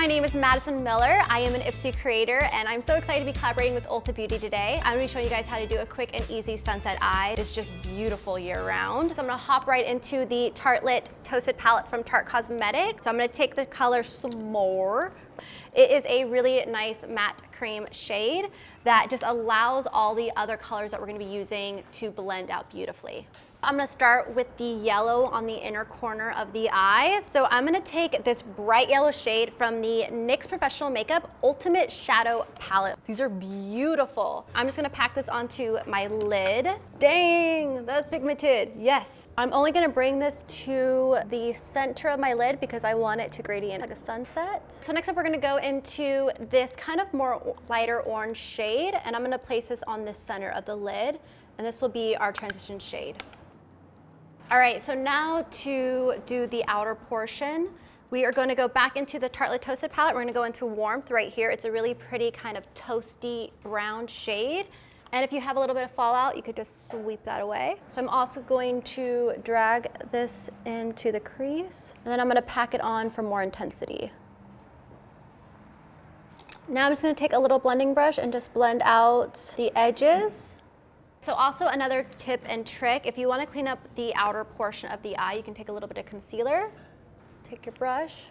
name is Madison Miller. I am an IPSY creator, and I'm so excited to be collaborating with Ulta Beauty today. I'm gonna be showing you guys how to do a quick and easy sunset eye. It's just beautiful year round. So I'm gonna hop right into the Tartelette Toasted Palette from Tarte Cosmetics. So I'm gonna take the color S'more. It is a really nice matte cream shade that just allows all the other colors that we're gonna be using to blend out beautifully. I'm gonna start with the yellow on the inner corner of the eye. So I'm gonna take this bright yellow shade from the NYX Professional Makeup Ultimate Shadow Palette. These are beautiful. I'm just gonna pack this onto my lid. Dang, that's pigmented, yes. I'm only gonna bring this to the center of my lid because I want it to gradient like a sunset. So next up we're gonna go into this kind of more lighter orange shade, and I'm gonna place this on the center of the lid, and this will be our transition shade. All right, so now to do the outer portion, we are going to go back into the Tartelette Toasted Palette. We're going to go into Warmth right here. It's a really pretty kind of toasty brown shade. And if you have a little bit of fallout, you could just sweep that away. So I'm also going to drag this into the crease, and then I'm going to pack it on for more intensity. Now I'm just going to take a little blending brush and just blend out the edges. So also another tip and trick, if you want to clean up the outer portion of the eye, you can take a little bit of concealer, take your brush,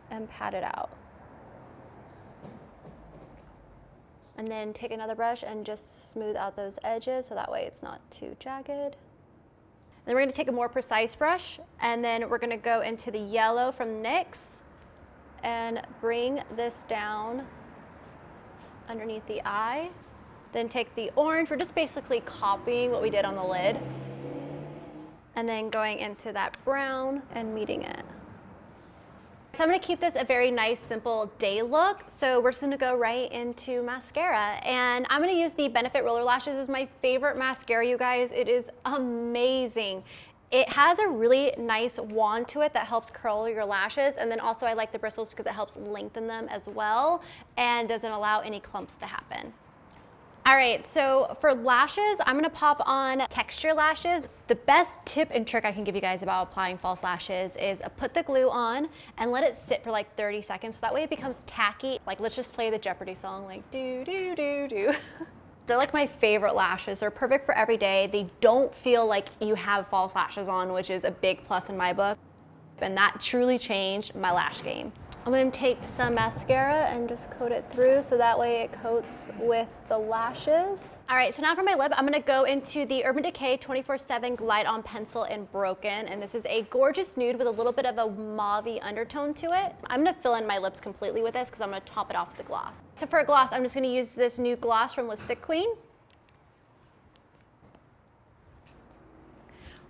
and pat it out. And then take another brush and just smooth out those edges so that way it's not too jagged. And then we're going to take a more precise brush, and then we're going to go into the yellow from NYX and bring this down underneath the eye. Then take the orange, we're just basically copying what we did on the lid, and then going into that brown and meeting it. So I'm gonna keep this a very nice, simple day look. So we're just gonna go right into mascara. And I'm gonna use the Benefit Roller Lashes as my favorite mascara, you guys. It is amazing. It has a really nice wand to it that helps curl your lashes, and then also I like the bristles because it helps lengthen them as well and doesn't allow any clumps to happen. All right, so for lashes, I'm gonna pop on texture lashes. The best tip and trick I can give you guys about applying false lashes is put the glue on and let it sit for like 30 seconds, so that way it becomes tacky. Like, let's just play the Jeopardy song, like do, do, do, do. They're like my favorite lashes. They're perfect for every day. They don't feel like you have false lashes on, which is a big plus in my book. And that truly changed my lash game. I'm gonna take some mascara and just coat it through so that way it coats with the lashes. All right, so now for my lip, I'm gonna go into the Urban Decay 24/7 Glide On Pencil in Broken, and this is a gorgeous nude with a little bit of a mauve-y undertone to it. I'm gonna fill in my lips completely with this because I'm gonna top it off with the gloss. So for a gloss, I'm just gonna use this new gloss from Lipstick Queen.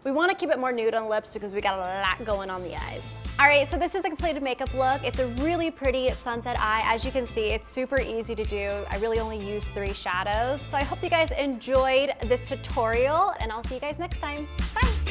We want to keep it more nude on lips because we got a lot going on the eyes. All right, so this is a completed makeup look. It's a really pretty sunset eye. As you can see, it's super easy to do. I really only use 3 shadows. So I hope you guys enjoyed this tutorial, and I'll see you guys next time. Bye.